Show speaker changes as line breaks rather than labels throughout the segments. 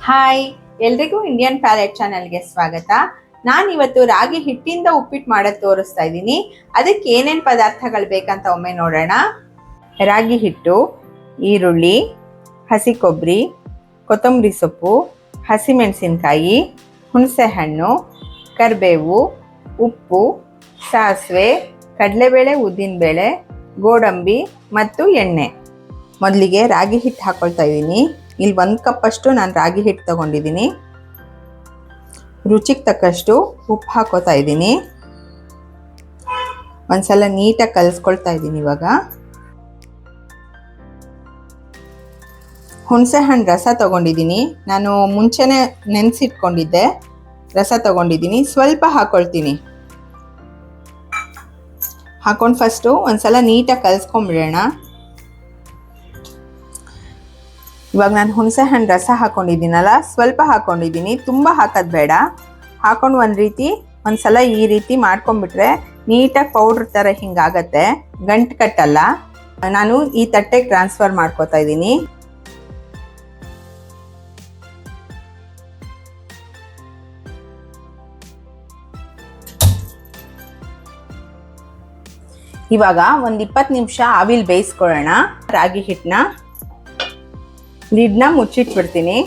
Hi, ಎಲ್ರಿಗೂ Indian palette ಚಾನೆಲ್ಗೆ ಸ್ವಾಗತ. ನಾನಿವತ್ತು ರಾಗಿ ಹಿಟ್ಟಿಂದ ಉಪ್ಪಿಟ್ಟು ಮಾಡೋದು ತೋರಿಸ್ತಾ ಇದ್ದೀನಿ. ಅದಕ್ಕೆ ಏನೇನು ಪದಾರ್ಥಗಳು ಬೇಕಂತ ಒಮ್ಮೆ ನೋಡೋಣ. ರಾಗಿ ಹಿಟ್ಟು, ಈರುಳ್ಳಿ, ಹಸಿ ಕೊಬ್ಬರಿ, ಕೊತ್ತಂಬರಿ ಸೊಪ್ಪು, ಹಸಿಮೆಣಸಿನ್ಕಾಯಿ, ಹುಣಸೆಹಣ್ಣು, ಕರಿಬೇವು, ಉಪ್ಪು, ಸಾಸಿವೆ, ಕಡಲೆಬೇಳೆ, ಉದ್ದಿನಬೇಳೆ, ಗೋಡಂಬಿ ಮತ್ತು ಎಣ್ಣೆ. ಮೊದಲಿಗೆ ರಾಗಿ ಹಿಟ್ಟು ಹಾಕ್ಕೊಳ್ತಾ ಇದ್ದೀನಿ. ಇಲ್ಲಿ 1 ಕಪ್ ಅಷ್ಟು ನಾನು ರಾಗಿ ಹಿಟ್ಟು ತಗೊಂಡಿದ್ದೀನಿ. ರುಚಿಗೆ ತಕ್ಕಷ್ಟು ಉಪ್ಪು ಹಾಕೋತಾ ಇದ್ದೀನಿ. ಒಂದ್ಸಲ ನೀಟಾಗಿ ಕಲಿಸ್ಕೊಳ್ತಾ ಇದ್ದೀನಿ. ಇವಾಗ ಹುಣಸೆ ಹಣ್ಣು ರಸ ತಗೊಂಡಿದ್ದೀನಿ. ನಾನು ಮುಂಚೆನೆ ನೆನೆಸಿಟ್ಕೊಂಡಿದ್ದೆ. ರಸ ತಗೊಂಡಿದ್ದೀನಿ, ಸ್ವಲ್ಪ ಹಾಕೊಳ್ತೀನಿ. ಹಾಕೊಂಡು ಫಸ್ಟು ಒಂದ್ಸಲ ನೀಟಾಗಿ ಕಲಿಸ್ಕೊಂಡ್ಬಿಡೋಣ. ಇವಾಗ ನಾನು ಹುಣಸೆ ಹಣ್ಣು ರಸ ಹಾಕೊಂಡಿದ್ದೀನಲ್ಲ, ಸ್ವಲ್ಪ ಹಾಕೊಂಡಿದ್ದೀನಿ, ತುಂಬ ಹಾಕೋದು ಬೇಡ. ಹಾಕೊಂಡು ಒಂದ್ಸಲ ಈ ರೀತಿ ಮಾಡ್ಕೊಂಡ್ಬಿಟ್ರೆ ನೀಟಾಗಿ ಪೌಡ್ರ್ ಥರ ಹಿಂಗಾಗತ್ತೆ, ಗಂಟು ಕಟ್ಟಲ್ಲ. ನಾನು ಈ ತಟ್ಟೆಗೆ ಟ್ರಾನ್ಸ್ಫರ್ ಮಾಡ್ಕೋತಾ ಇದ್ದೀನಿ. ಇವಾಗ ಒಂದು 20 ನಿಮಿಷ ಆವಿಲ್ ಬೇಯಿಸ್ಕೊಳ್ಳೋಣ. ರಾಗಿ ಹಿಟ್ಟನ್ನ ಲಿಡ್ನ ಮುಚ್ಚಿಟ್ಬಿಡ್ತೀನಿ.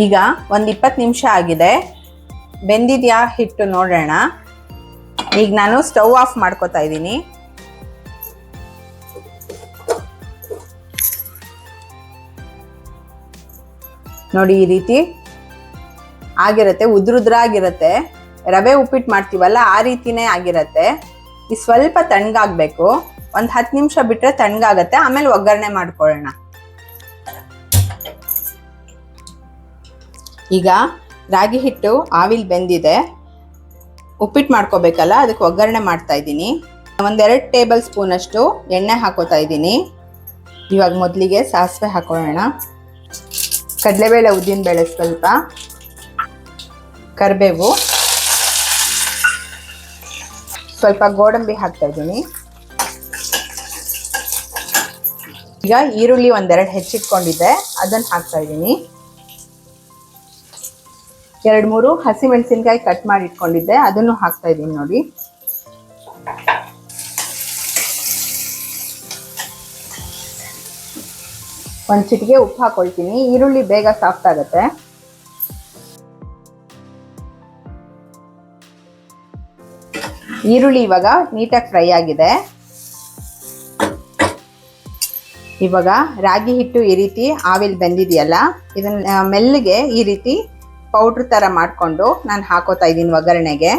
ಈಗ ಒಂದು 20 ನಿಮಿಷ ಆಗಿದೆ. ಬೆಂದಿದ್ಯಾ ಹಿಟ್ಟು ನೋಡೋಣ. ಈಗ ನಾನು ಸ್ಟವ್ ಆಫ್ ಮಾಡ್ಕೋತಾ ಇದ್ದೀನಿ. ನೋಡಿ, ಈ ರೀತಿ ಆಗಿರುತ್ತೆ, ಉದ್ರುದ್ರಾಗಿರುತ್ತೆ. ರವೆ ಉಪ್ಪಿಟ್ಟು ಮಾಡ್ತೀವಲ್ಲ, ಆ ರೀತಿನೇ ಆಗಿರುತ್ತೆ. ಈ ಸ್ವಲ್ಪ ತಣ್ಣಗಾಗಬೇಕು. ಒಂದು 10 ನಿಮಿಷ ಬಿಟ್ಟರೆ ತಣ್ಣಗಾಗತ್ತೆ. ಆಮೇಲೆ ಒಗ್ಗರಣೆ ಮಾಡ್ಕೊಳ್ಳೋಣ. ಈಗ ರಾಗಿ ಹಿಟ್ಟು ಆವಿಲ್ ಬೆಂದಿದೆ. ಉಪ್ಪಿಟ್ಟು ಮಾಡ್ಕೋಬೇಕಲ್ಲ, ಅದಕ್ಕೆ ಒಗ್ಗರಣೆ ಮಾಡ್ತಾ ಇದ್ದೀನಿ. 1-2 ಟೇಬಲ್ ಸ್ಪೂನ್ ಅಷ್ಟು ಎಣ್ಣೆ ಹಾಕೋತಾ ಇದ್ದೀನಿ. ಇವಾಗ ಮೊದಲಿಗೆ ಸಾಸಿವೆ ಹಾಕೊಳ್ಳೋಣ. ಕಡಲೆಬೇಳೆ, ಉದ್ದಿನಬೇಳೆ ಸ್ವಲ್ಪ, ಕರಿಬೇವು, ಸ್ವಲ್ಪ ಗೋಡಂಬಿ ಹಾಕ್ತಾ ಇದ್ದೀನಿ. ಈಗ ಈರುಳ್ಳಿ 1-2 ಹೆಚ್ಚಿಟ್ಕೊಂಡಿದ್ದೆ, ಅದನ್ನು ಹಾಕ್ತಾ ಇದ್ದೀನಿ. 2-3 ಹಸಿಮೆಣಸಿನ್ಕಾಯಿ ಕಟ್ ಮಾಡಿ ಇಟ್ಕೊಂಡಿದ್ದೆ, ಅದನ್ನು ಹಾಕ್ತಾ ಇದ್ದೀನಿ. ನೋಡಿ, ಒಂದು ಚಿಟಿಕೆ ಉಪ್ಪು ಹಾಕೊಳ್ತೀನಿ. ಈರುಳ್ಳಿ ಬೇಗ ಸಾಫ್ಟ್ ಆಗುತ್ತೆ. ಈರುಳ್ಳಿ ಇವಾಗ ನೀಟಾಗಿ ಫ್ರೈ ಆಗಿದೆ. ಇವಾಗ ರಾಗಿ ಹಿಟ್ಟು ಈ ರೀತಿ ಆವಿಲ್ ಬೆಂದಿದೆಯಲ್ಲ, ಇದನ್ನ ಮೆಲ್ಲಗೆ ಈ ರೀತಿ ಪೌಡ್ರ್ ಥರ ಮಾಡಿಕೊಂಡು ನಾನು ಹಾಕೋತಾ ಇದ್ದೀನಿ ಒಗ್ಗರಣೆಗೆ.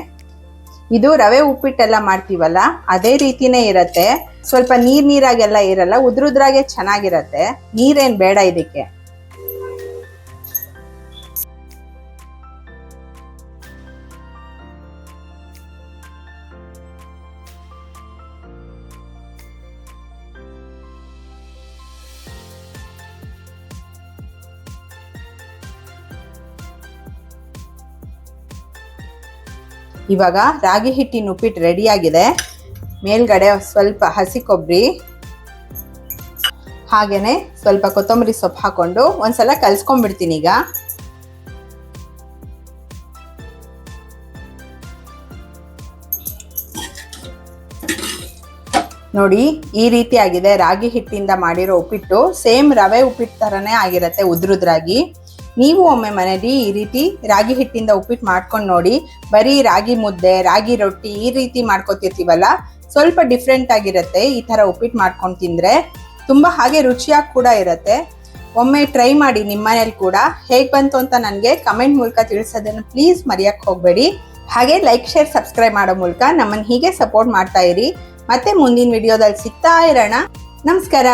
ಇದು ರವೆ ಉಪ್ಪಿಟ್ಟೆಲ್ಲ ಮಾಡ್ತೀವಲ್ಲ, ಅದೇ ರೀತಿನೇ ಇರುತ್ತೆ. ಸ್ವಲ್ಪ ನೀರಾಗೆಲ್ಲ ಇರಲ್ಲ, ಉದ್ರುದ್ರಾಗೆ ಚೆನ್ನಾಗಿರತ್ತೆ. ನೀರೇನು ಬೇಡ ಇದಕ್ಕೆ. ಇವಾಗ ರಾಗಿ ಹಿಟ್ಟಿನ ಉಪ್ಪಿಟ್ಟು ರೆಡಿಯಾಗಿದೆ. ಮೇಲ್ಗಡೆ ಸ್ವಲ್ಪ ಹಸಿ ಕೊಬ್ಬರಿ, ಹಾಗೇನೆ ಸ್ವಲ್ಪ ಕೊತ್ತಂಬರಿ ಸೊಪ್ಪು ಹಾಕೊಂಡು ಒಂದ್ಸಲ ಕಲಿಸ್ಕೊಂಡ್ಬಿಡ್ತೀನಿ. ಈಗ ನೋಡಿ, ಈ ರೀತಿ ಆಗಿದೆ ರಾಗಿ ಹಿಟ್ಟಿಂದ ಮಾಡಿರೋ ಉಪ್ಪಿಟ್ಟು. ಸೇಮ್ ರವೆ ಉಪ್ಪಿಟ್ಟು ಥರನೇ ಆಗಿರುತ್ತೆ, ಉದ್ರುದ್ರಾಗಿ. ನೀವು ಒಮ್ಮೆ ಮನೇಲಿ ಈ ರೀತಿ ರಾಗಿ ಹಿಟ್ಟಿಂದ ಉಪ್ಪಿಟ್ಟು ಮಾಡ್ಕೊಂಡು ನೋಡಿ. ಬರೀ ರಾಗಿ ಮುದ್ದೆ, ರಾಗಿ ರೊಟ್ಟಿ ಈ ರೀತಿ ಮಾಡ್ಕೊತಿರ್ತೀವಲ್ಲ, ಸ್ವಲ್ಪ ಡಿಫ್ರೆಂಟ್ ಆಗಿರುತ್ತೆ. ಈ ಥರ ಉಪ್ಪಿಟ್ಟು ಮಾಡ್ಕೊಂಡು ತಿಂದರೆ ತುಂಬ ಹಾಗೆ ರುಚಿಯಾಗಿ ಕೂಡ ಇರುತ್ತೆ. ಒಮ್ಮೆ ಟ್ರೈ ಮಾಡಿ ನಿಮ್ಮ ಮನೇಲಿ ಕೂಡ. ಹೇಗೆ ಬಂತು ಅಂತ ನನಗೆ ಕಮೆಂಟ್ ಮೂಲಕ ತಿಳಿಸೋದನ್ನು ಪ್ಲೀಸ್ ಮರೆಯೋಕ್ಕೆ ಹೋಗಬೇಡಿ. ಹಾಗೆ ಲೈಕ್, ಶೇರ್, ಸಬ್ಸ್ಕ್ರೈಬ್ ಮಾಡೋ ಮೂಲಕ ನಮ್ಮನ್ನು ಹೀಗೆ ಸಪೋರ್ಟ್ ಮಾಡ್ತಾ ಇರಿ. ಮತ್ತೆ ಮುಂದಿನ ವಿಡಿಯೋದಲ್ಲಿ ಸಿಗ್ತಾ ಇರೋಣ. ನಮಸ್ಕಾರ.